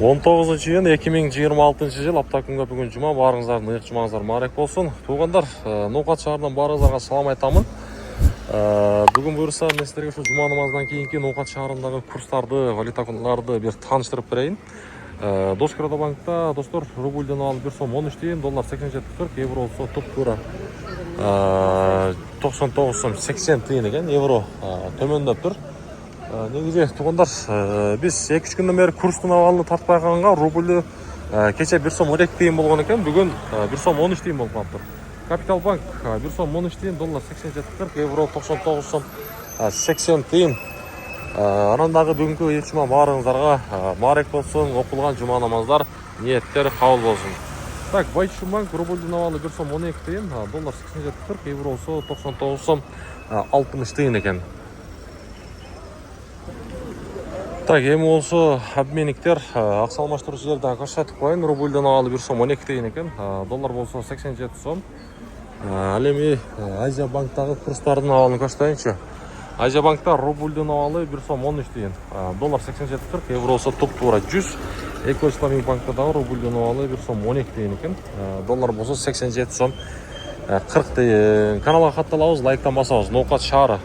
19-йын 2026 жыл апта-күнгө бүгүн жума, барыңыздардын ыйык жумаңыздар маарек болсун. Туугандар, Ноокат шаарынан барыңыздарга салам айтамын. Бүгүн буюрса мен сиздерге ушу жума намазынан кийинки Ноокат шаарындагы курстарды, валюталарды бир тааныштырып берейин. Доскрода банкта достор рубльден алып 1 сом 13 тиын, доллар 87.40, евро болсо туп-туура 99 сом 80 тиын экен. Евро төмөндөп тур. Негизи туугандар, биз 2-3 күндөн бери курстун абалын тартпай калганга рубль кече 1 сом 12 тиын болгон экен, бүгүн 1 сом 13 тиын болуп калыптыр. Капитал банк 1 сом 13 тиын, доллар 87.40, евро 99 сом 80 тиын. Анан дагы бүгүнкү ыйык жума баарыңыздарга маарек болсун, окулган жума намаздар, ниеттер кабыл болсун. Так, Байчу банк рубльдин абалы 1 сом 12 тиын, доллар 87.40, евро болсо 99 сом 60 тиын экен. Так, эми болсо обменниктер акча алмаштыруучулерди көрсөтүп коеюн. Рубльден абалы 1 сом 12 тиын экен, доллар болсо 87 сом. Ал эми Азия банктагы курстардын абалын көрсөтөйүнчү. Азия банкта рубльдин абалы 1 сом 13 тиын, доллар 87.40, евро болсо туп-туура 100. Эко Исламик банкта дагы рубльдин абалы 1 сом 12 тиын экен, доллар болсо 87 сом 40 тиын. Каналга катталабыз, лайктан басабыз. Ноокат шаары